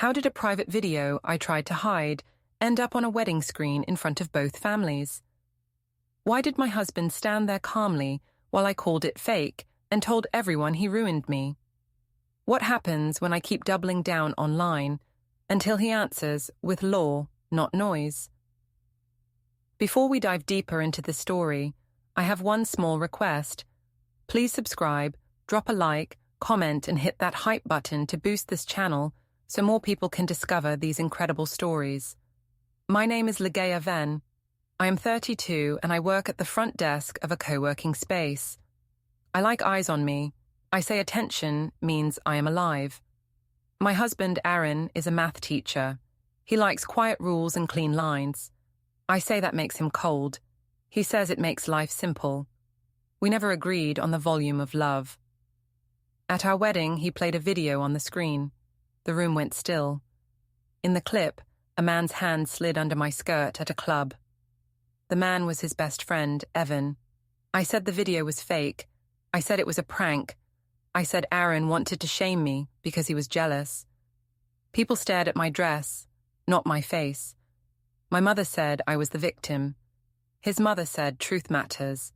How did a private video I tried to hide end up on a wedding screen in front of both families? Why did my husband stand there calmly while I called it fake and told everyone he ruined me? What happens when I keep doubling down online until he answers with law, not noise? Before we dive deeper into the story, I have one small request. Please subscribe, drop a like, comment, and hit that hype button to boost this channel so more people can discover these incredible stories. My name is Ligeia Venn. I am 32 and I work at the front desk of a co-working space. I like eyes on me. I say attention means I am alive. My husband, Aaron, is a math teacher. He likes quiet rules and clean lines. I say that makes him cold. He says it makes life simple. We never agreed on the volume of love. At our wedding, he played a video on the screen. The room went still. In the clip, a man's hand slid under my skirt at a club. The man was his best friend, Evan. I said the video was fake. I said it was a prank. I said Aaron wanted to shame me because he was jealous. People stared at my dress, not my face. My mother said I was the victim. His mother said truth matters.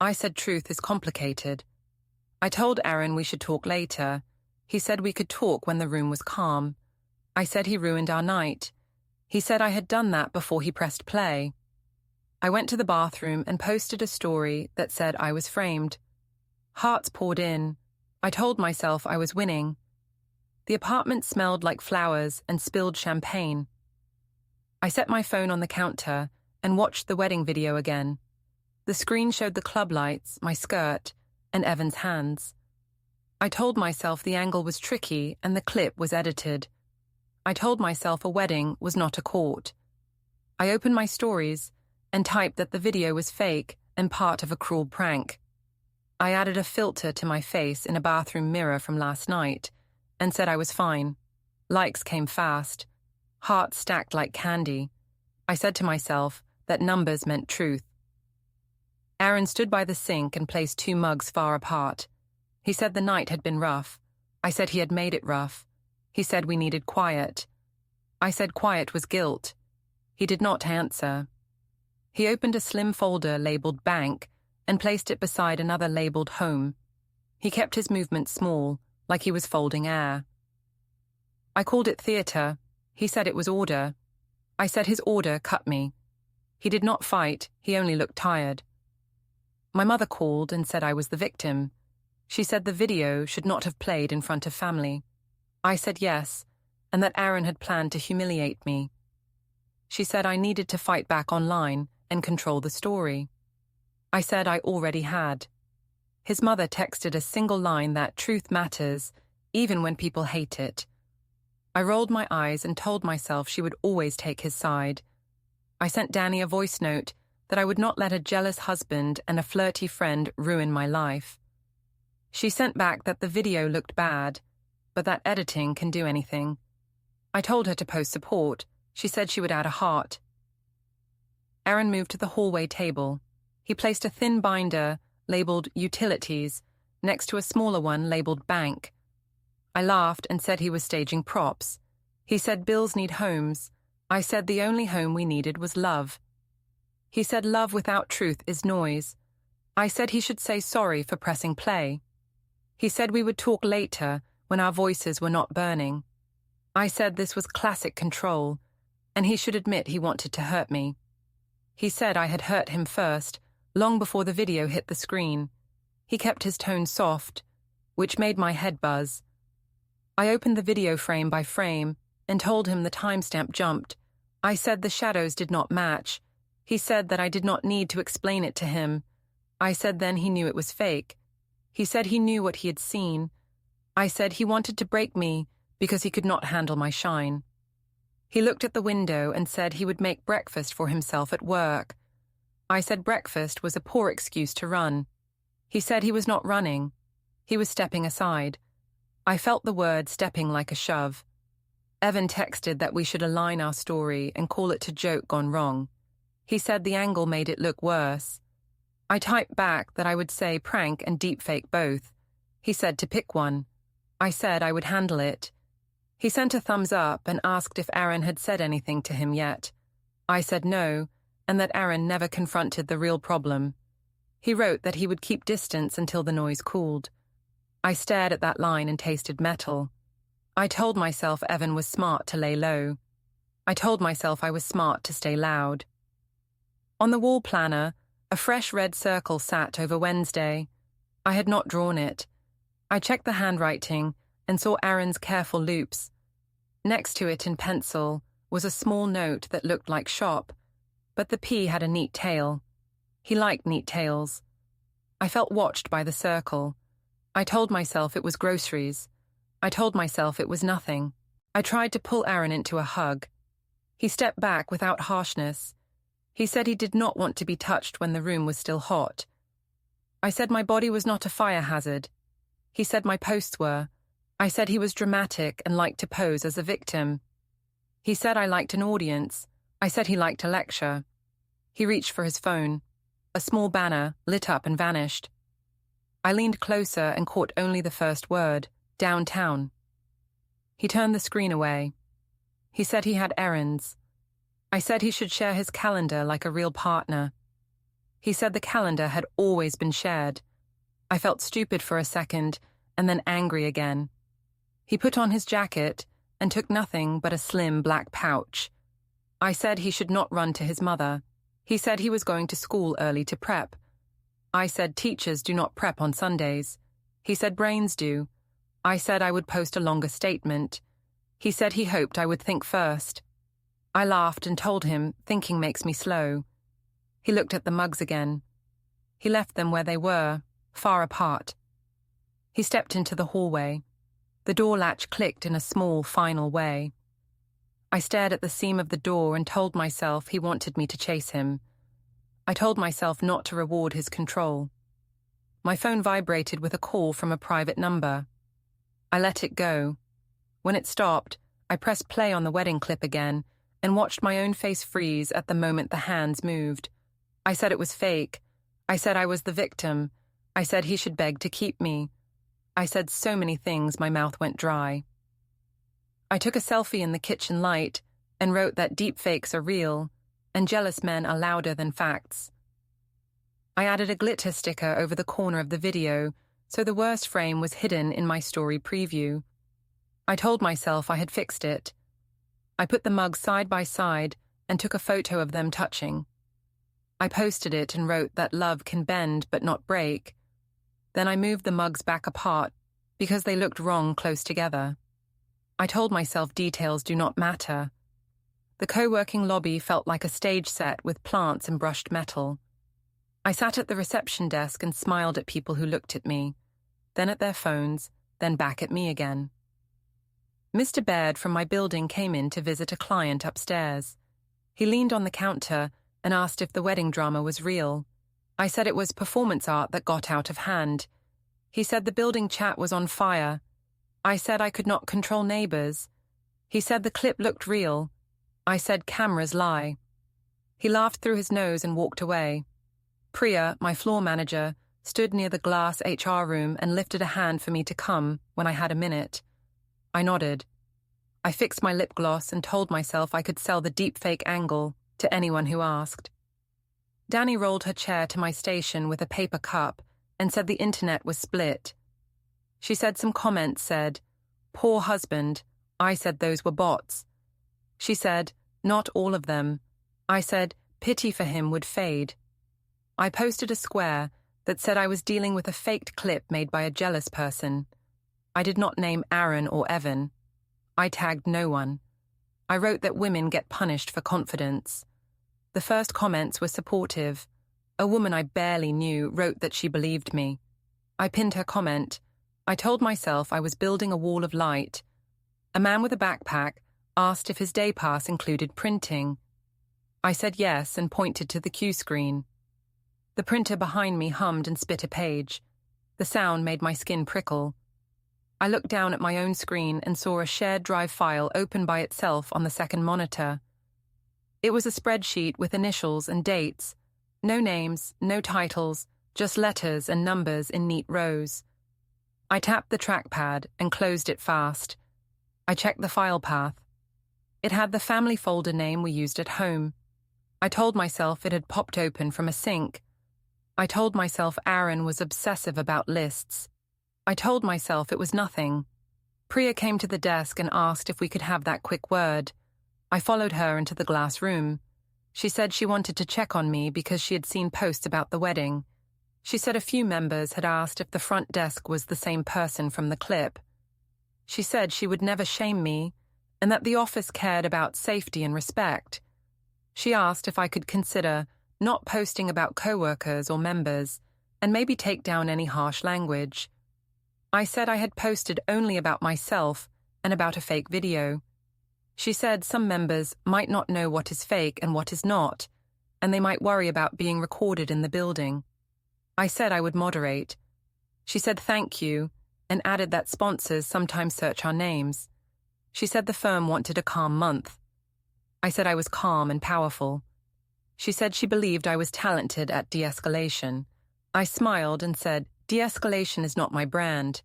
I said truth is complicated. I told Aaron we should talk later. He said we could talk when the room was calm. I said he ruined our night. He said I had done that before he pressed play. I went to the bathroom and posted a story that said I was framed. Hearts poured in. I told myself I was winning. The apartment smelled like flowers and spilled champagne. I set my phone on the counter and watched the wedding video again. The screen showed the club lights, my skirt, and Evan's hands. I told myself the angle was tricky and the clip was edited. I told myself a wedding was not a court. I opened my stories and typed that the video was fake and part of a cruel prank. I added a filter to my face in a bathroom mirror from last night and said I was fine. Likes came fast. Hearts stacked like candy. I said to myself that numbers meant truth. Aaron stood by the sink and placed 2 mugs far apart. He said the night had been rough. I said he had made it rough. He said we needed quiet. I said quiet was guilt. He did not answer. He opened a slim folder labeled bank and placed it beside another labeled home. He kept his movements small, like he was folding air. I called it theater. He said it was order. I said his order cut me. He did not fight, he only looked tired. My mother called and said I was the victim. She said the video should not have played in front of family. I said yes, and that Aaron had planned to humiliate me. She said I needed to fight back online and control the story. I said I already had. His mother texted a single line that truth matters, even when people hate it. I rolled my eyes and told myself she would always take his side. I sent Danny a voice note that I would not let a jealous husband and a flirty friend ruin my life. She sent back that the video looked bad, but that editing can do anything. I told her to post support. She said she would add a heart. Aaron moved to the hallway table. He placed a thin binder labeled Utilities next to a smaller one labeled Bank. I laughed and said he was staging props. He said bills need homes. I said the only home we needed was love. He said love without truth is noise. I said he should say sorry for pressing play. He said we would talk later when our voices were not burning. I said this was classic control, and he should admit he wanted to hurt me. He said I had hurt him first, long before the video hit the screen. He kept his tone soft, which made my head buzz. I opened the video frame by frame and told him the timestamp jumped. I said the shadows did not match. He said that I did not need to explain it to him. I said then he knew it was fake. He said he knew what he had seen. I said he wanted to break me because he could not handle my shine. He looked at the window and said he would make breakfast for himself at work. I said breakfast was a poor excuse to run. He said he was not running. He was stepping aside. I felt the word stepping like a shove. Evan texted that we should align our story and call it to joke gone wrong. He said the angle made it look worse. I typed back that I would say prank and deepfake both. He said to pick one. I said I would handle it. He sent a thumbs up and asked if Aaron had said anything to him yet. I said no, and that Aaron never confronted the real problem. He wrote that he would keep distance until the noise cooled. I stared at that line and tasted metal. I told myself Evan was smart to lay low. I told myself I was smart to stay loud. On the wall planner, a fresh red circle sat over Wednesday. I had not drawn it. I checked the handwriting and saw Aaron's careful loops. Next to it in pencil was a small note that looked like shop, but the P had a neat tail. He liked neat tails. I felt watched by the circle. I told myself it was groceries. I told myself it was nothing. I tried to pull Aaron into a hug. He stepped back without harshness. He said he did not want to be touched when the room was still hot. I said my body was not a fire hazard. He said my posts were. I said he was dramatic and liked to pose as a victim. He said I liked an audience. I said he liked a lecture. He reached for his phone. A small banner lit up and vanished. I leaned closer and caught only the first word, downtown. He turned the screen away. He said he had errands. I said he should share his calendar like a real partner. He said the calendar had always been shared. I felt stupid for a second and then angry again. He put on his jacket and took nothing but a slim black pouch. I said he should not run to his mother. He said he was going to school early to prep. I said teachers do not prep on Sundays. He said brains do. I said I would post a longer statement. He said he hoped I would think first. I laughed and told him thinking makes me slow. He looked at the mugs again. He left them where they were, far apart. He stepped into the hallway. The door latch clicked in a small, final way. I stared at the seam of the door and told myself he wanted me to chase him. I told myself not to reward his control. My phone vibrated with a call from a private number. I let it go. When it stopped, I pressed play on the wedding clip again and watched my own face freeze at the moment the hands moved. I said it was fake. I said I was the victim. I said he should beg to keep me. I said so many things my mouth went dry. I took a selfie in the kitchen light and wrote that deepfakes are real and jealous men are louder than facts. I added a glitter sticker over the corner of the video so the worst frame was hidden in my story preview. I told myself I had fixed it. I put the mugs side by side and took a photo of them touching. I posted it and wrote that love can bend but not break. Then I moved the mugs back apart because they looked wrong close together. I told myself details do not matter. The co-working lobby felt like a stage set with plants and brushed metal. I sat at the reception desk and smiled at people who looked at me, then at their phones, then back at me again. Mr. Baird from my building came in to visit a client upstairs. He leaned on the counter and asked if the wedding drama was real. I said it was performance art that got out of hand. He said the building chat was on fire. I said I could not control neighbors. He said the clip looked real. I said cameras lie. He laughed through his nose and walked away. Priya, my floor manager, stood near the glass HR room and lifted a hand for me to come when I had a minute. I nodded. I fixed my lip gloss and told myself I could sell the deepfake angle to anyone who asked. Danny rolled her chair to my station with a paper cup and said the internet was split. She said some comments said, "Poor husband." I said those were bots. She said, "Not all of them." I said, "Pity for him would fade." I posted a square that said I was dealing with a faked clip made by a jealous person. I did not name Aaron or Evan. I tagged no one. I wrote that women get punished for confidence. The first comments were supportive. A woman I barely knew wrote that she believed me. I pinned her comment. I told myself I was building a wall of light. A man with a backpack asked if his day pass included printing. I said yes and pointed to the cue screen. The printer behind me hummed and spit a page. The sound made my skin prickle. I looked down at my own screen and saw a shared drive file open by itself on the second monitor. It was a spreadsheet with initials and dates. No names, no titles, just letters and numbers in neat rows. I tapped the trackpad and closed it fast. I checked the file path. It had the family folder name we used at home. I told myself it had popped open from a sink. I told myself Aaron was obsessive about lists. I told myself it was nothing. Priya came to the desk and asked if we could have that quick word. I followed her into the glass room. She said she wanted to check on me because she had seen posts about the wedding. She said a few members had asked if the front desk was the same person from the clip. She said she would never shame me and that the office cared about safety and respect. She asked if I could consider not posting about co-workers or members and maybe take down any harsh language. I said I had posted only about myself and about a fake video. She said some members might not know what is fake and what is not, and they might worry about being recorded in the building. I said I would moderate. She said thank you and added that sponsors sometimes search our names. She said the firm wanted a calm month. I said I was calm and powerful. She said she believed I was talented at de-escalation. I smiled and said, de-escalation is not my brand.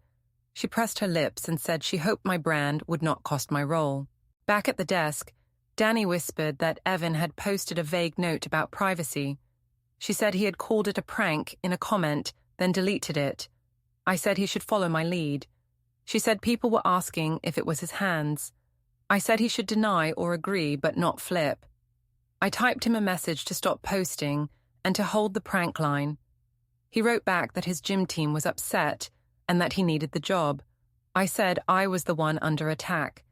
She pressed her lips and said she hoped my brand would not cost my role. Back at the desk, Danny whispered that Evan had posted a vague note about privacy. She said he had called it a prank in a comment, then deleted it. I said he should follow my lead. She said people were asking if it was his hands. I said he should deny or agree but not flip. I typed him a message to stop posting and to hold the prank line. He wrote back that his gym team was upset and that he needed the job. I said I was the one under attack.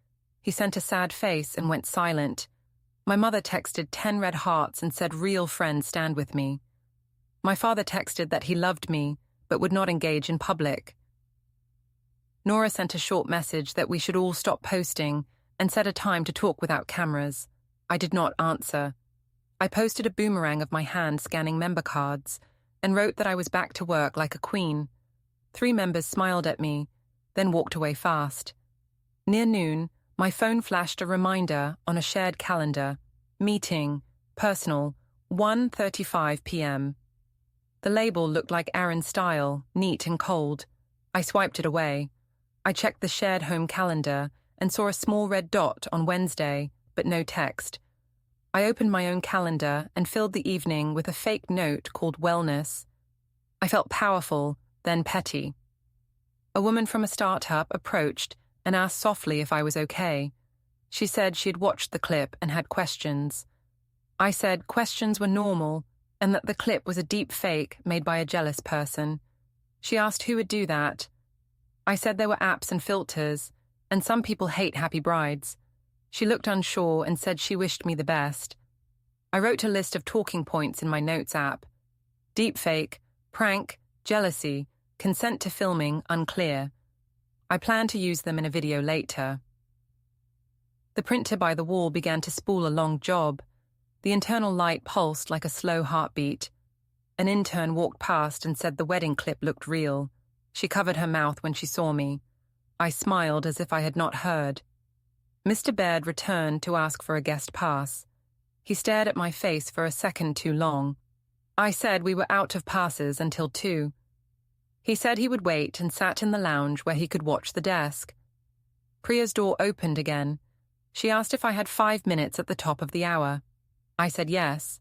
He sent a sad face and went silent. My mother texted 10 red hearts and said real friends stand with me. My father texted that he loved me but would not engage in public. Nora sent a short message that we should all stop posting and set a time to talk without cameras. I did not answer. I posted a boomerang of my hand scanning member cards and wrote that I was back to work like a queen. 3 members smiled at me, then walked away fast. Near noon, my phone flashed a reminder on a shared calendar. Meeting, personal, 1:35 p.m. The label looked like Aaron's style, neat and cold. I swiped it away. I checked the shared home calendar and saw a small red dot on Wednesday, but no text. I opened my own calendar and filled the evening with a fake note called Wellness. I felt powerful, then petty. A woman from a startup approached and asked softly if I was okay. She said she had watched the clip and had questions. I said questions were normal and that the clip was a deep fake made by a jealous person. She asked who would do that. I said there were apps and filters, and some people hate happy brides. She looked unsure and said she wished me the best. I wrote a list of talking points in my notes app. Deepfake, prank, jealousy, consent to filming, unclear. I plan to use them in a video later. The printer by the wall began to spool a long job. The internal light pulsed like a slow heartbeat. An intern walked past and said the wedding clip looked real. She covered her mouth when she saw me. I smiled as if I had not heard. Mr. Baird returned to ask for a guest pass. He stared at my face for a second too long. I said we were out of passes until 2. He said he would wait and sat in the lounge where he could watch the desk. Priya's door opened again. She asked if I had 5 minutes at the top of the hour. I said yes.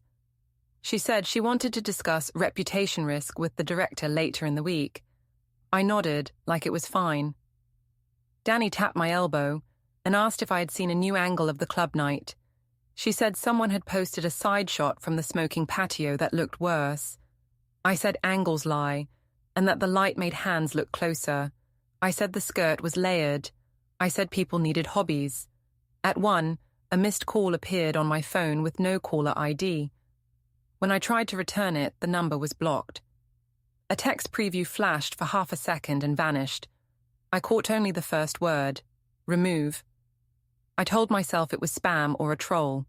She said she wanted to discuss reputation risk with the director later in the week. I nodded, like it was fine. Danny tapped my elbow and asked if I had seen a new angle of the club night. She said someone had posted a side shot from the smoking patio that looked worse. I said angles lie, and that the light made hands look closer. I said the skirt was layered. I said people needed hobbies. At 1, a missed call appeared on my phone with no caller ID. When I tried to return it, the number was blocked. A text preview flashed for half a second and vanished. I caught only the first word, remove. I told myself it was spam or a troll.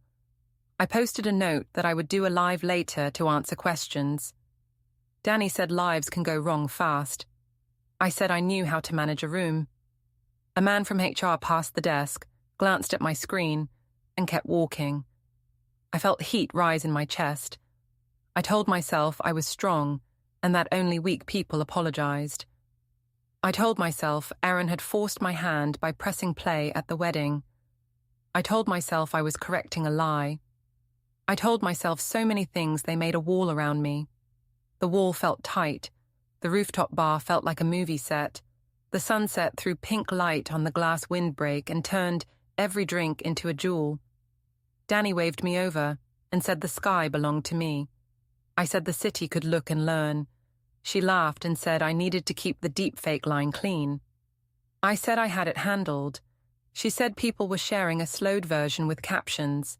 I posted a note that I would do a live later to answer questions. Danny said lives can go wrong fast. I said I knew how to manage a room. A man from HR passed the desk, glanced at my screen, and kept walking. I felt heat rise in my chest. I told myself I was strong and that only weak people apologized. I told myself Aaron had forced my hand by pressing play at the wedding. I told myself I was correcting a lie. I told myself so many things they made a wall around me. The wall felt tight. The rooftop bar felt like a movie set. The sunset threw pink light on the glass windbreak and turned every drink into a jewel. Danny waved me over and said the sky belonged to me. I said the city could look and learn. She laughed and said I needed to keep the deepfake line clean. I said I had it handled. She said people were sharing a slowed version with captions.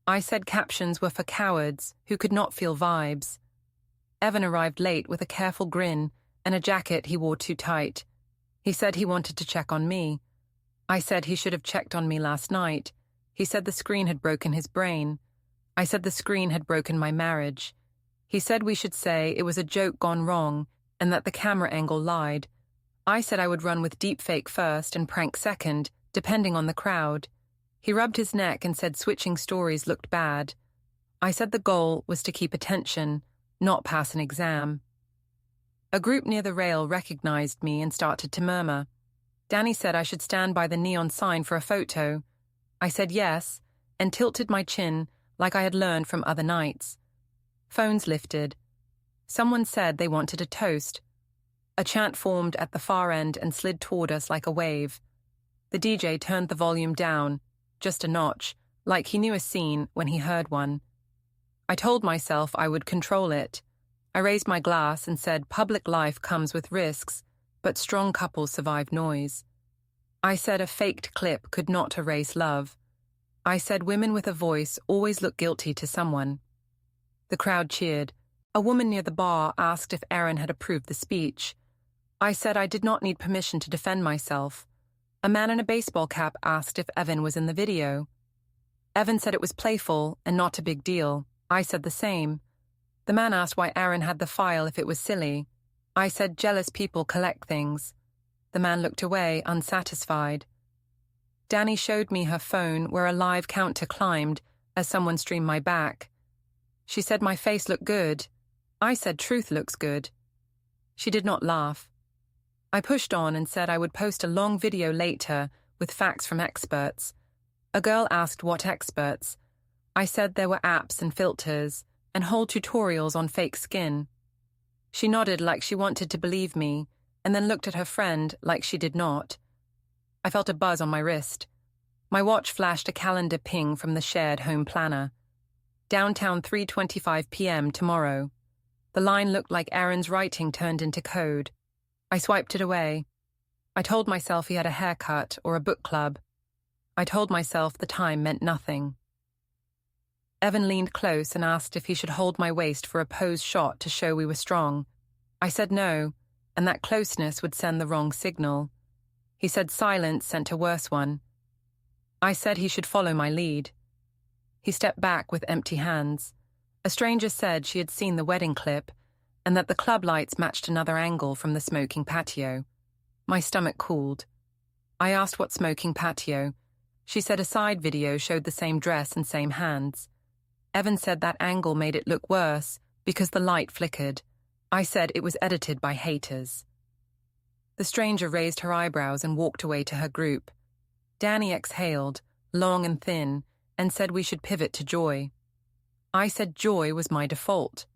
I said captions were for cowards who could not feel vibes. Evan arrived late with a careful grin and a jacket he wore too tight. He said he wanted to check on me. I said he should have checked on me last night. He said the screen had broken his brain. I said the screen had broken my marriage. He said we should say it was a joke gone wrong and that the camera angle lied. I said I would run with deepfake first and prank second, depending on the crowd. He rubbed his neck and said switching stories looked bad. I said the goal was to keep attention, not pass an exam. A group near the rail recognized me and started to murmur. Danny said I should stand by the neon sign for a photo. I said yes, and tilted my chin like I had learned from other nights. Phones lifted. Someone said they wanted a toast. A chant formed at the far end and slid toward us like a wave. The DJ turned the volume down, just a notch, like he knew a scene when he heard one. I told myself I would control it. I raised my glass and said public life comes with risks, but strong couples survive noise. I said a faked clip could not erase love. I said women with a voice always look guilty to someone. The crowd cheered. A woman near the bar asked if Aaron had approved the speech. I said I did not need permission to defend myself. A man in a baseball cap asked if Evan was in the video. Evan said it was playful and not a big deal. I said the same. The man asked why Aaron had the file if it was silly. I said jealous people collect things. The man looked away, unsatisfied. Danny showed me her phone where a live counter climbed as someone streamed my back. She said my face looked good. I said truth looks good. She did not laugh. I pushed on and said I would post a long video later with facts from experts. A girl asked what experts. I said there were apps and filters and whole tutorials on fake skin. She nodded like she wanted to believe me and then looked at her friend like she did not. I felt a buzz on my wrist. My watch flashed a calendar ping from the shared home planner. Downtown 3:25 p.m. tomorrow. The line looked like Aaron's writing turned into code. I swiped it away. I told myself he had a haircut or a book club. I told myself the time meant nothing. Evan leaned close and asked if he should hold my waist for a pose shot to show we were strong. I said no, and that closeness would send the wrong signal. He said silence sent a worse one. I said he should follow my lead. He stepped back with empty hands. A stranger said she had seen the wedding clip and that the club lights matched another angle from the smoking patio. My stomach cooled. I asked what smoking patio. She said a side video showed the same dress and same hands. Evan said that angle made it look worse because the light flickered. I said it was edited by haters. The stranger raised her eyebrows and walked away to her group. Danny exhaled, long and thin, and said we should pivot to joy. I said joy was my default.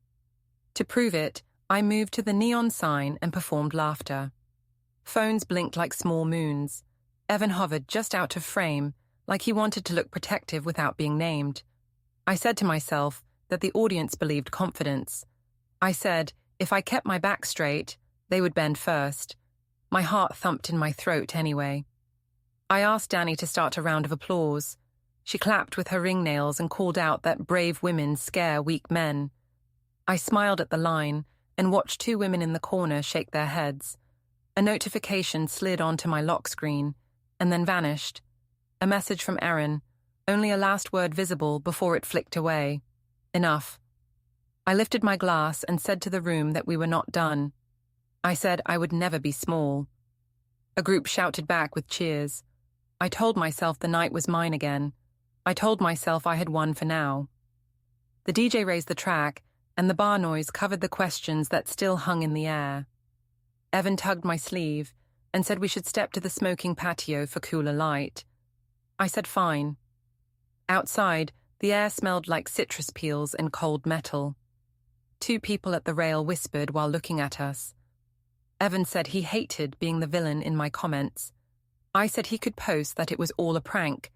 To prove it, I moved to the neon sign and performed laughter. Phones blinked like small moons. Evan hovered just out of frame, like he wanted to look protective without being named. I said to myself that the audience believed confidence. I said, if I kept my back straight, they would bend first. My heart thumped in my throat anyway. I asked Danny to start a round of applause. She clapped with her ringnails and called out that brave women scare weak men. I smiled at the line and watched two women in the corner shake their heads. A notification slid onto my lock screen and then vanished. A message from Aaron, only a last word visible before it flicked away. Enough. I lifted my glass and said to the room that we were not done. I said I would never be small. A group shouted back with cheers. I told myself the night was mine again. I told myself I had won for now. The DJ raised the track, and the bar noise covered the questions that still hung in the air. Evan tugged my sleeve, and said we should step to the smoking patio for cooler light. I said fine. Outside, the air smelled like citrus peels and cold metal. 2 people at the rail whispered while looking at us. Evan said he hated being the villain in my comments. I said he could post that it was all a prank.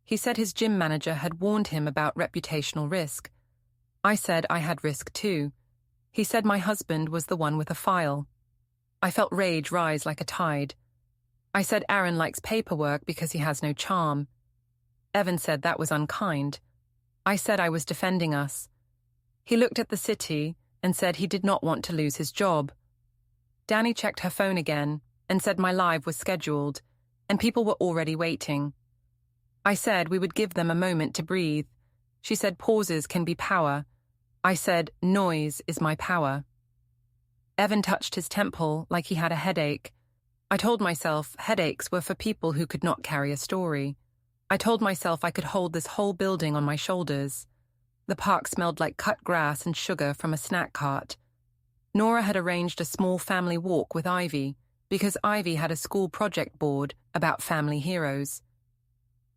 He said his gym manager had warned him about reputational risk. I said I had risk too. He said my husband was the one with a file. I felt rage rise like a tide. I said Aaron likes paperwork because he has no charm. Evan said that was unkind. I said I was defending us. He looked at the city and said he did not want to lose his job. Danny checked her phone again and said my live was scheduled and people were already waiting. I said we would give them a moment to breathe. She said pauses can be power. I said noise is my power. Evan touched his temple like he had a headache. I told myself headaches were for people who could not carry a story. I told myself I could hold this whole building on my shoulders. The park smelled like cut grass and sugar from a snack cart. Nora had arranged a small family walk with Ivy because Ivy had a school project board about family heroes.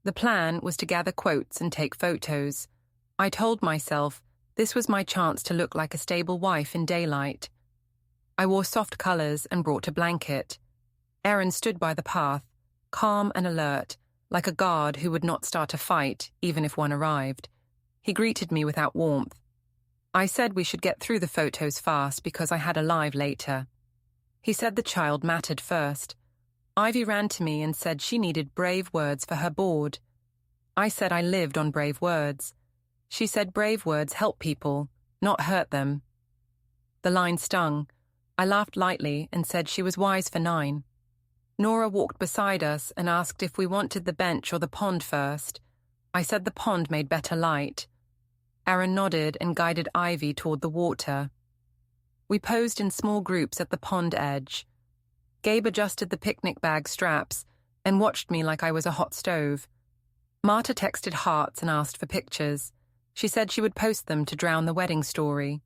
The plan was to gather quotes and take photos. I told myself this was my chance to look like a stable wife in daylight. I wore soft colors and brought a blanket. Aaron stood by the path, calm and alert, like a guard who would not start a fight even if one arrived. He greeted me without warmth. I said we should get through the photos fast because I had a live later. He said the child mattered first. Ivy ran to me and said she needed brave words for her board. I said I lived on brave words. She said brave words help people, not hurt them. The line stung. I laughed lightly and said she was wise for 9. Nora walked beside us and asked if we wanted the bench or the pond first. I said the pond made better light. Aaron nodded and guided Ivy toward the water. We posed in small groups at the pond edge. Gabe adjusted the picnic bag straps and watched me like I was a hot stove. Marta texted hearts and asked for pictures. She said she would post them to drown the wedding story.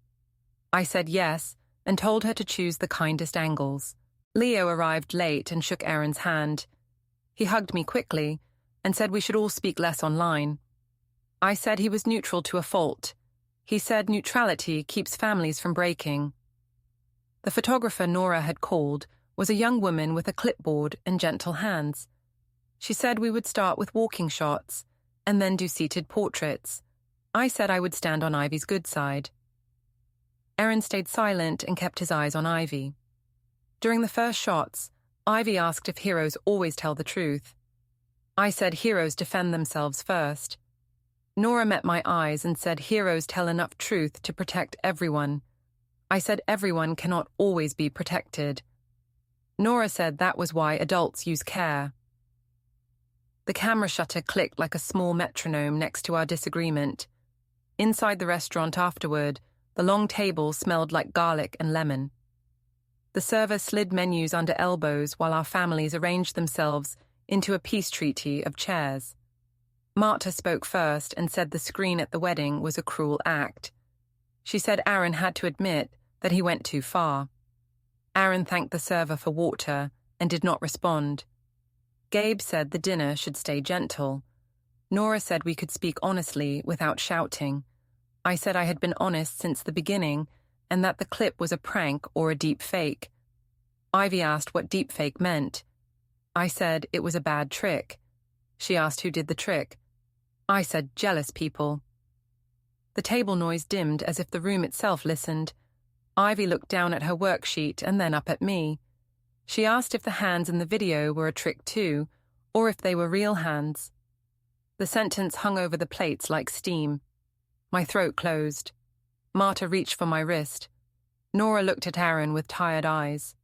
I said yes and told her to choose the kindest angles. Leo arrived late and shook Aaron's hand. He hugged me quickly and said we should all speak less online. I said he was neutral to a fault. He said neutrality keeps families from breaking. The photographer Nora had called was a young woman with a clipboard and gentle hands. She said we would start with walking shots and then do seated portraits. I said I would stand on Ivy's good side. Aaron stayed silent and kept his eyes on Ivy. During the first shots, Ivy asked if heroes always tell the truth. I said heroes defend themselves first. Nora met my eyes and said heroes tell enough truth to protect everyone. I said everyone cannot always be protected. Nora said that was why adults use care. The camera shutter clicked like a small metronome next to our disagreement. Inside the restaurant afterward, the long table smelled like garlic and lemon. The server slid menus under elbows while our families arranged themselves into a peace treaty of chairs. Marta spoke first and said the screen at the wedding was a cruel act. She said Aaron had to admit that he went too far. Aaron thanked the server for water and did not respond. Gabe said the dinner should stay gentle. Nora said we could speak honestly without shouting. I said I had been honest since the beginning and that the clip was a prank or a deep fake. Ivy asked what deep fake meant. I said it was a bad trick. She asked who did the trick. I said jealous people. The table noise dimmed as if the room itself listened. Ivy looked down at her worksheet and then up at me. She asked if the hands in the video were a trick too, or if they were real hands. The sentence hung over the plates like steam. My throat closed. Marta reached for my wrist. Nora looked at Aaron with tired eyes.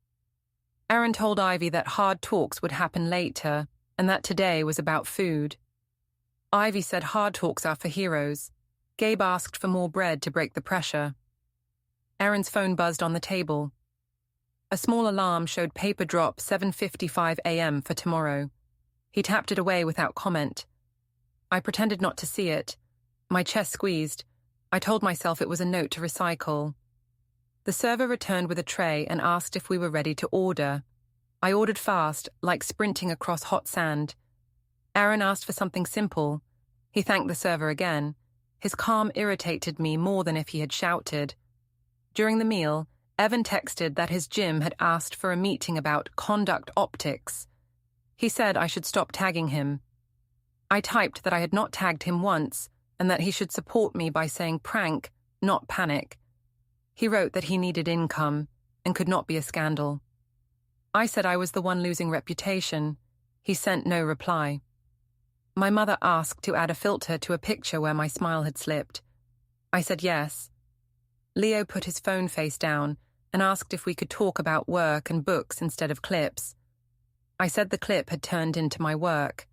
Aaron told Ivy that hard talks would happen later and that today was about food. Ivy said hard talks are for heroes. Gabe asked for more bread to break the pressure. Aaron's phone buzzed on the table. A small alarm showed paper drop 7:55 a.m. for tomorrow. He tapped it away without comment. I pretended not to see it. My chest squeezed. I told myself it was a note to recycle. The server returned with a tray and asked if we were ready to order. I ordered fast, like sprinting across hot sand. Aaron asked for something simple. He thanked the server again. His calm irritated me more than if he had shouted. During the meal, Evan texted that his gym had asked for a meeting about conduct optics. He said I should stop tagging him. I typed that I had not tagged him once and that he should support me by saying prank, not panic. He wrote that he needed income and could not be a scandal. I said I was the one losing reputation. He sent no reply. My mother asked to add a filter to a picture where my smile had slipped. I said yes. Leo put his phone face down and asked if we could talk about work and books instead of clips. I said the clip had turned into my work.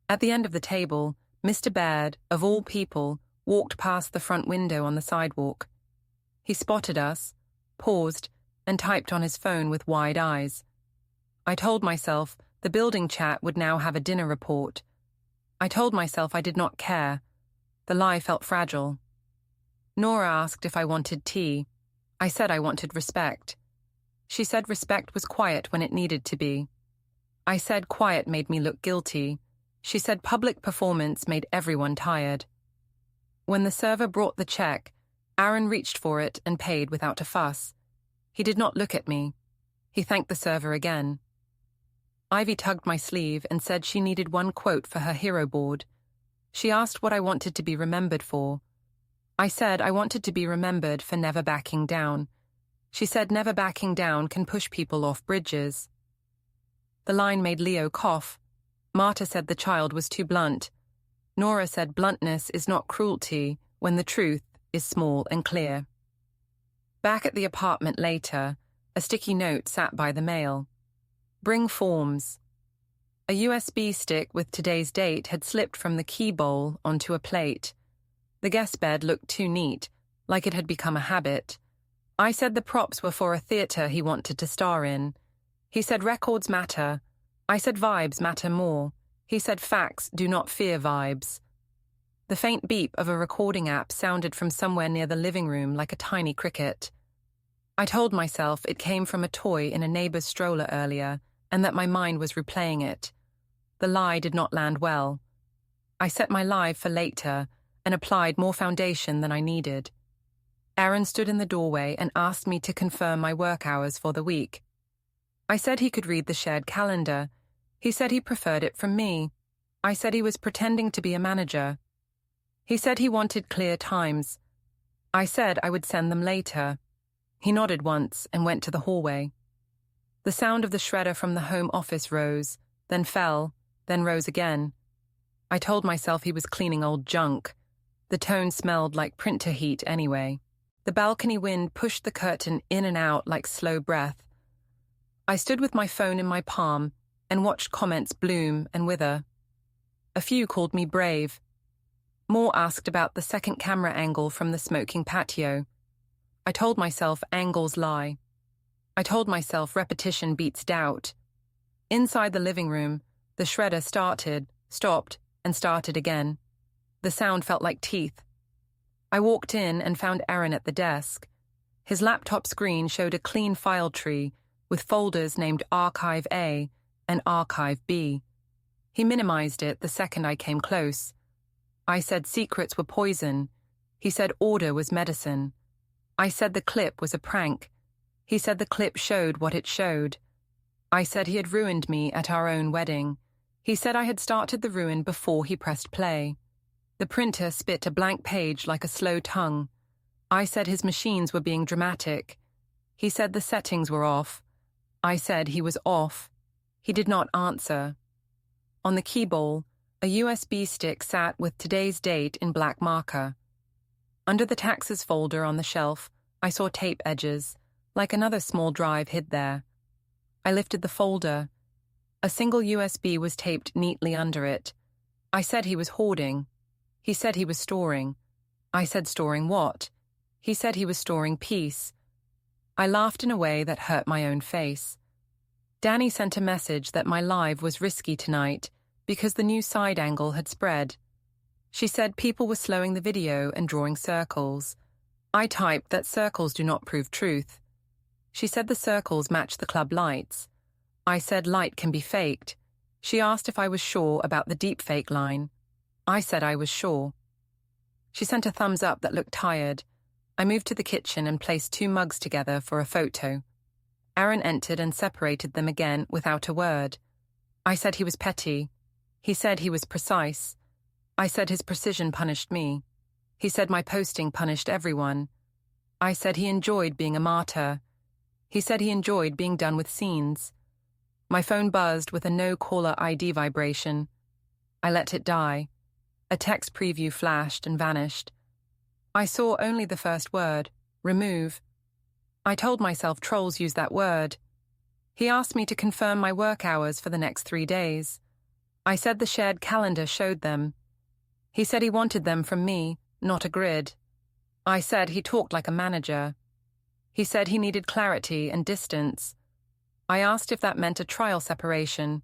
At the end of the table, Mr. Baird, of all people, walked past the front window on the sidewalk. He spotted us, paused, and typed on his phone with wide eyes. I told myself the building chat would now have a dinner report. I told myself I did not care. The lie felt fragile. Nora asked if I wanted tea. I said I wanted respect. She said respect was quiet when it needed to be. I said quiet made me look guilty. She said public performance made everyone tired. When the server brought the check, Aaron reached for it and paid without a fuss. He did not look at me. He thanked the server again. Ivy tugged my sleeve and said she needed one quote for her hero board. She asked what I wanted to be remembered for. I said I wanted to be remembered for never backing down. She said never backing down can push people off bridges. The line made Leo cough. Marta said the child was too blunt. Nora said bluntness is not cruelty when the truth is small and clear. Back at the apartment later, a sticky note sat by the mail. Bring forms. A USB stick with today's date had slipped from the key bowl onto a plate. The guest bed looked too neat, like it had become a habit. I said the props were for a theatre he wanted to star in. He said records matter. I said vibes matter more. He said facts do not fear vibes. The faint beep of a recording app sounded from somewhere near the living room like a tiny cricket. I told myself it came from a toy in a neighbor's stroller earlier and that my mind was replaying it. The lie did not land well. I set my live for later and applied more foundation than I needed. Aaron stood in the doorway and asked me to confirm my work hours for the week. I said he could read the shared calendar. He said he preferred it from me. I said he was pretending to be a manager. He said he wanted clear times. I said I would send them later. He nodded once and went to the hallway. The sound of the shredder from the home office rose, then fell, then rose again. I told myself he was cleaning old junk. The tone smelled like printer heat anyway. The balcony wind pushed the curtain in and out like slow breath. I stood with my phone in my palm and watched comments bloom and wither. A few called me brave. More asked about the second camera angle from the smoking patio. I told myself angles lie. I told myself repetition beats doubt. Inside the living room, the shredder started, stopped, and started again. The sound felt like teeth. I walked in and found Aaron at the desk. His laptop screen showed a clean file tree with folders named Archive A and Archive B. He minimized it the second I came close. I said secrets were poison. He said order was medicine. I said the clip was a prank. He said the clip showed what it showed. I said he had ruined me at our own wedding. He said I had started the ruin before he pressed play. The printer spit a blank page like a slow tongue. I said his machines were being dramatic. He said the settings were off. I said he was off. He did not answer. On the key bowl, a USB stick sat with today's date in black marker. Under the taxes folder on the shelf, I saw tape edges, like another small drive hid there. I lifted the folder. A single USB was taped neatly under it. I said he was hoarding. He said he was storing. I said storing what? He said he was storing peace. I laughed in a way that hurt my own face. Danny sent a message that my live was risky tonight because the new side angle had spread. She said people were slowing the video and drawing circles. I typed that circles do not prove truth. She said the circles match the club lights. I said light can be faked. She asked if I was sure about the deepfake line. I said I was sure. She sent a thumbs up that looked tired. I moved to the kitchen and placed 2 mugs together for a photo. Aaron entered and separated them again without a word. I said he was petty. He said he was precise. I said his precision punished me. He said my posting punished everyone. I said he enjoyed being a martyr. He said he enjoyed being done with scenes. My phone buzzed with a no-caller ID vibration. I let it die. A text preview flashed and vanished. I saw only the first word, remove. I told myself trolls use that word. He asked me to confirm my work hours for the next 3 days. I said the shared calendar showed them. He said he wanted them from me, not a grid. I said he talked like a manager. He said he needed clarity and distance. I asked if that meant a trial separation.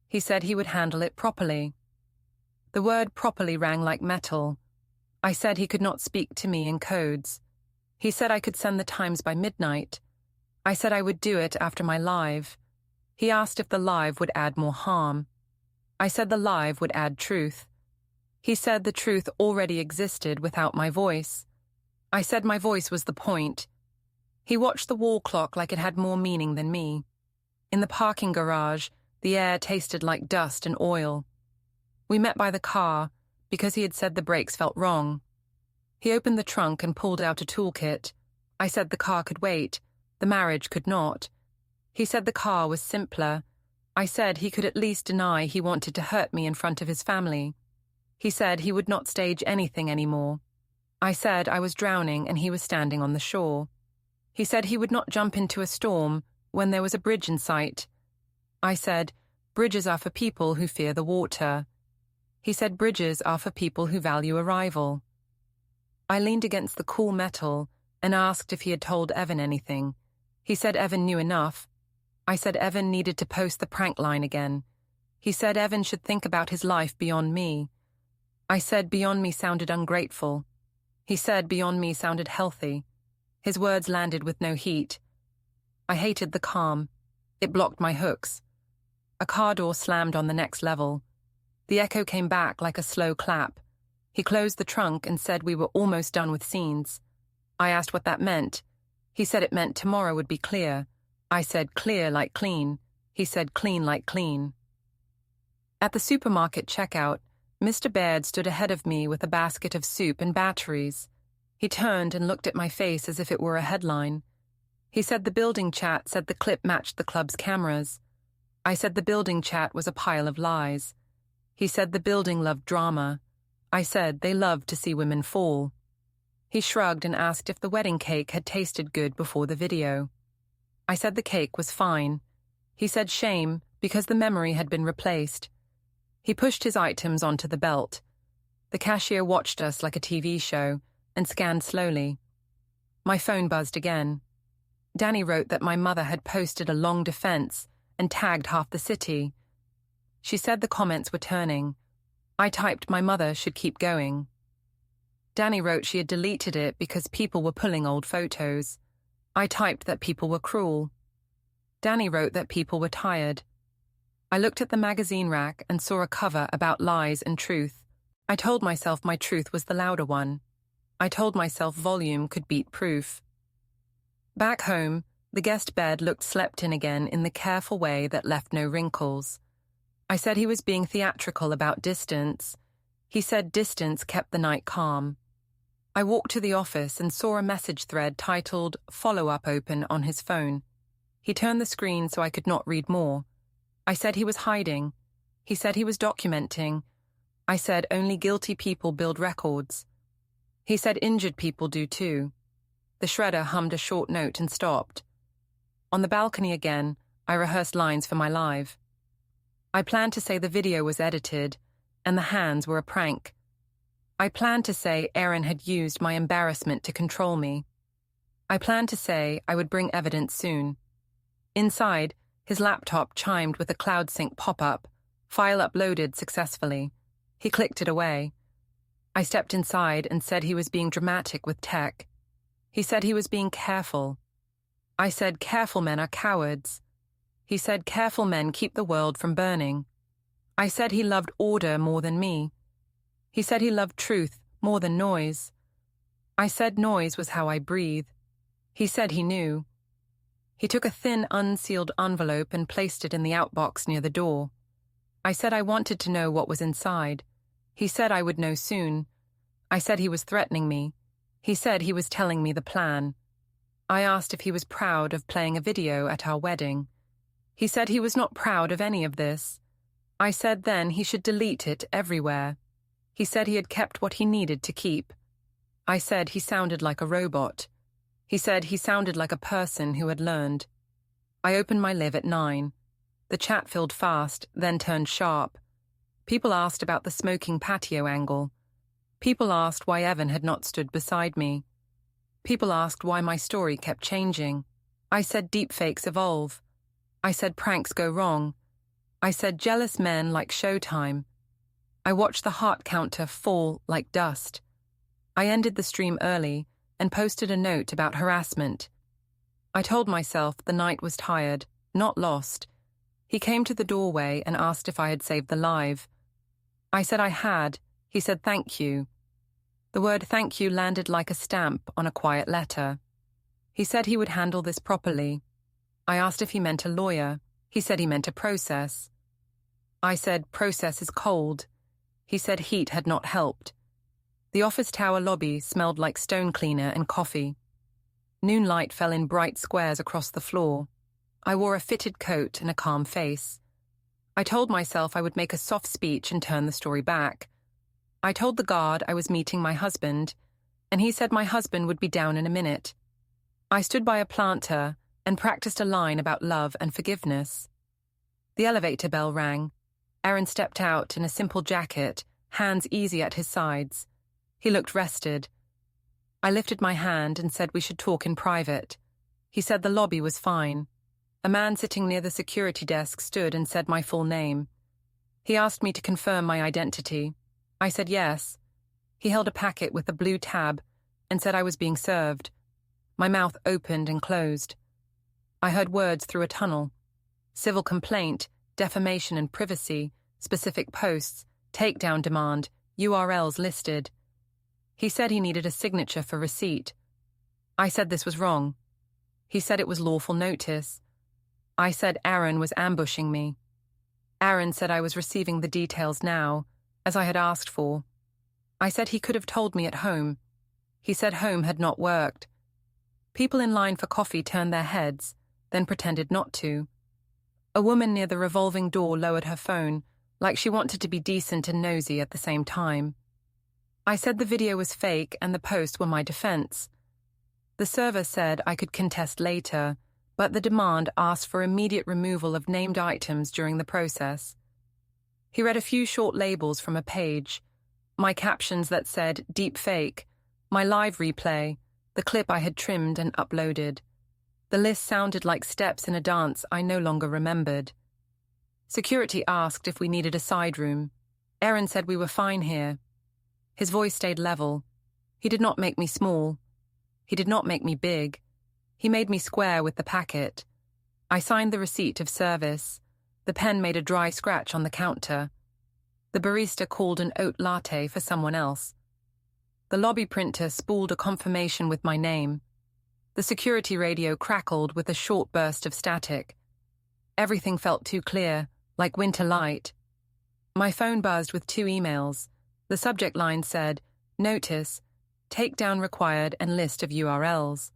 He said he would handle it properly. The word properly rang like metal. I said he could not speak to me in codes. He said I could send the times by midnight. I said I would do it after my live. He asked if the live would add more harm. I said the live would add truth. He said the truth already existed without my voice. I said my voice was the point. He watched the wall clock like it had more meaning than me. In the parking garage, the air tasted like dust and oil. We met by the car because he had said the brakes felt wrong. He opened the trunk and pulled out a toolkit. I said the car could wait. The marriage could not. He said the car was simpler. I said he could at least deny he wanted to hurt me in front of his family. He said he would not stage anything anymore. I said I was drowning and he was standing on the shore. He said he would not jump into a storm when there was a bridge in sight. I said, bridges are for people who fear the water. He said bridges are for people who value arrival. I leaned against the cool metal and asked if he had told Evan anything. He said Evan knew enough. I said Evan needed to post the prank line again. He said Evan should think about his life beyond me. I said beyond me sounded ungrateful. He said beyond me sounded healthy. His words landed with no heat. I hated the calm. It blocked my hooks. A car door slammed on the next level. The echo came back like a slow clap. He closed the trunk and said we were almost done with scenes. I asked what that meant. He said it meant tomorrow would be clear. I said clear like clean. He said clean like clean. At the supermarket checkout, Mr. Baird stood ahead of me with a basket of soup and batteries. He turned and looked at my face as if it were a headline. He said the building chat said the clip matched the club's cameras. I said the building chat was a pile of lies. He said the building loved drama. I said they loved to see women fall. He shrugged and asked if the wedding cake had tasted good before the video. I said the cake was fine. He said shame because the memory had been replaced. He pushed his items onto the belt. The cashier watched us like a TV show and scanned slowly. My phone buzzed again. Danny wrote that my mother had posted a long defense and tagged half the city. She said the comments were turning. I typed my mother should keep going. Danny wrote she had deleted it because people were pulling old photos. I typed that people were cruel. Danny wrote that people were tired. I looked at the magazine rack and saw a cover about lies and truth. I told myself my truth was the louder one. I told myself volume could beat proof. Back home, the guest bed looked slept in again in the careful way that left no wrinkles. I said he was being theatrical about distance. He said distance kept the night calm. I walked to the office and saw a message thread titled "Follow-up" open on his phone. He turned the screen so I could not read more. I said he was hiding. He said he was documenting. I said only guilty people build records. He said injured people do too. The shredder hummed a short note and stopped. On the balcony again, I rehearsed lines for my live. I planned to say the video was edited and the hands were a prank. I planned to say Aaron had used my embarrassment to control me. I planned to say I would bring evidence soon. Inside, his laptop chimed with a CloudSync pop-up, file uploaded successfully. He clicked it away. I stepped inside and said he was being dramatic with tech. He said he was being careful. I said careful men are cowards. He said careful men keep the world from burning. I said he loved order more than me. He said he loved truth more than noise. I said noise was how I breathe. He said he knew. He took a thin, unsealed envelope and placed it in the outbox near the door. I said I wanted to know what was inside. He said I would know soon. I said he was threatening me. He said he was telling me the plan. I asked if he was proud of playing a video at our wedding. He said he was not proud of any of this. I said then he should delete it everywhere. He said he had kept what he needed to keep. I said he sounded like a robot. He said he sounded like a person who had learned. I opened my live at 9. The chat filled fast, then turned sharp. People asked about the smoking patio angle. People asked why Evan had not stood beside me. People asked why my story kept changing. I said deepfakes evolve. I said pranks go wrong. I said jealous men like Showtime. I watched the heart counter fall like dust. I ended the stream early and posted a note about harassment. I told myself the night was tired, not lost. He came to the doorway and asked if I had saved the live. I said I had. He said thank you. The word thank you landed like a stamp on a quiet letter. He said he would handle this properly. I asked if he meant a lawyer. He said he meant a process. I said process is cold. He said heat had not helped. The office tower lobby smelled like stone cleaner and coffee. Noon light fell in bright squares across the floor. I wore a fitted coat and a calm face. I told myself I would make a soft speech and turn the story back. I told the guard I was meeting my husband, and he said my husband would be down in a minute. I stood by a planter and practiced a line about love and forgiveness. The elevator bell rang. Aaron stepped out in a simple jacket, hands easy at his sides. He looked rested. I lifted my hand and said we should talk in private. He said the lobby was fine. A man sitting near the security desk stood and said my full name. He asked me to confirm my identity. I said yes. He held a packet with a blue tab and said I was being served. My mouth opened and closed. I heard words through a tunnel. Civil complaint, defamation and privacy, specific posts, takedown demand, URLs listed. He said he needed a signature for receipt. I said this was wrong. He said it was lawful notice. I said Aaron was ambushing me. Aaron said I was receiving the details now, as I had asked for. I said he could have told me at home. He said home had not worked. People in line for coffee turned their heads, then pretended not to. A woman near the revolving door lowered her phone, like she wanted to be decent and nosy at the same time. I said the video was fake and the posts were my defense. The server said I could contest later, but the demand asked for immediate removal of named items during the process. He read a few short labels from a page, my captions that said deep fake, my live replay, the clip I had trimmed and uploaded. The list sounded like steps in a dance I no longer remembered. Security asked if we needed a side room. Aaron said we were fine here. His voice stayed level. He did not make me small. He did not make me big. He made me square with the packet. I signed the receipt of service. The pen made a dry scratch on the counter. The barista called an oat latte for someone else. The lobby printer spooled a confirmation with my name. The security radio crackled with a short burst of static. Everything felt too clear, like winter light. My phone buzzed with 2 emails. The subject line said, Notice, takedown required and list of URLs.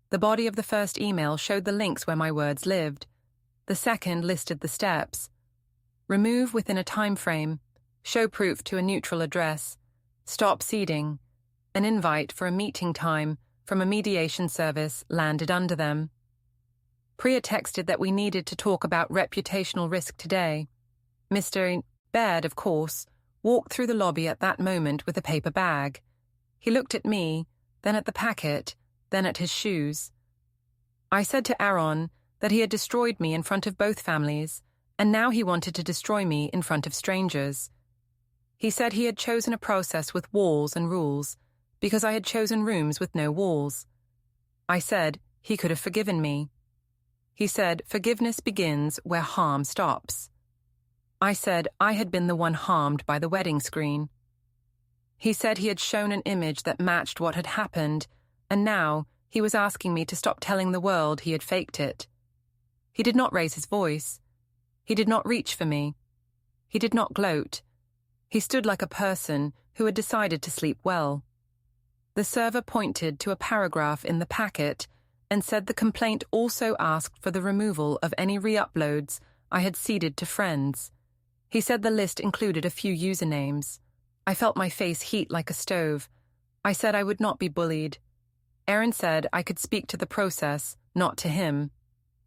The body of the first email showed the links where my words lived. The second listed the steps. Remove within a time frame. Show proof to a neutral address. Stop seeding. An invite for a meeting time from a mediation service landed under them. Priya texted that we needed to talk about reputational risk today. Mr. Baird, of course, walked through the lobby at that moment with a paper bag. He looked at me, then at the packet, then at his shoes. I said to Aaron that he had destroyed me in front of both families, and now he wanted to destroy me in front of strangers. He said he had chosen a process with walls and rules, because I had chosen rooms with no walls. I said he could have forgiven me. He said, "Forgiveness begins where harm stops." I said I had been the one harmed by the wedding screen. He said he had shown an image that matched what had happened, and now he was asking me to stop telling the world he had faked it. He did not raise his voice. He did not reach for me. He did not gloat. He stood like a person who had decided to sleep well. The server pointed to a paragraph in the packet and said the complaint also asked for the removal of any re-uploads I had ceded to friends. He said the list included a few usernames. I felt my face heat like a stove. I said I would not be bullied. Aaron said I could speak to the process, not to him.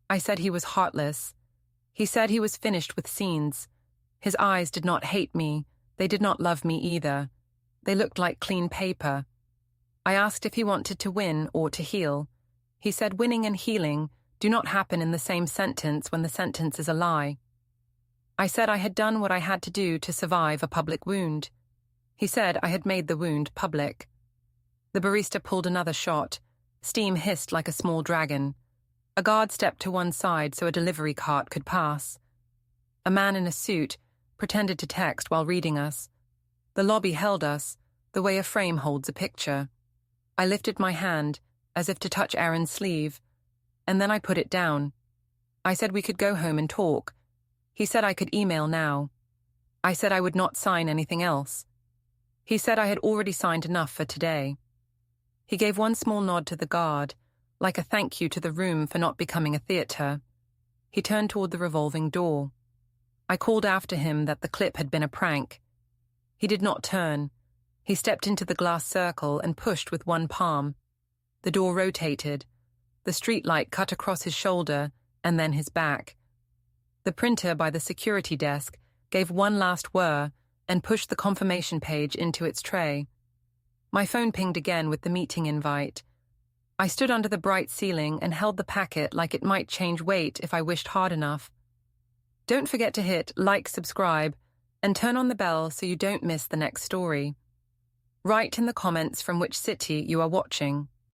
I said he was heartless. He said he was finished with scenes. His eyes did not hate me. They did not love me either. They looked like clean paper. I asked if he wanted to win or to heal. He said winning and healing do not happen in the same sentence when the sentence is a lie. I said I had done what I had to do to survive a public wound. He said I had made the wound public. The barista pulled another shot. Steam hissed like a small dragon. A guard stepped to one side so a delivery cart could pass. A man in a suit pretended to text while reading us. The lobby held us, the way a frame holds a picture. I lifted my hand, as if to touch Aaron's sleeve, and then I put it down. I said we could go home and talk. He said I could email now. I said I would not sign anything else. He said I had already signed enough for today. He gave one small nod to the guard, like a thank you to the room for not becoming a theatre. He turned toward the revolving door. I called after him that the clip had been a prank. He did not turn. He stepped into the glass circle and pushed with one palm. The door rotated. The streetlight cut across his shoulder and then his back. The printer by the security desk gave one last whir and pushed the confirmation page into its tray. My phone pinged again with the meeting invite. I stood under the bright ceiling and held the packet like it might change weight if I wished hard enough. Don't forget to hit like, subscribe, and turn on the bell so you don't miss the next story. Write in the comments from which city you are watching.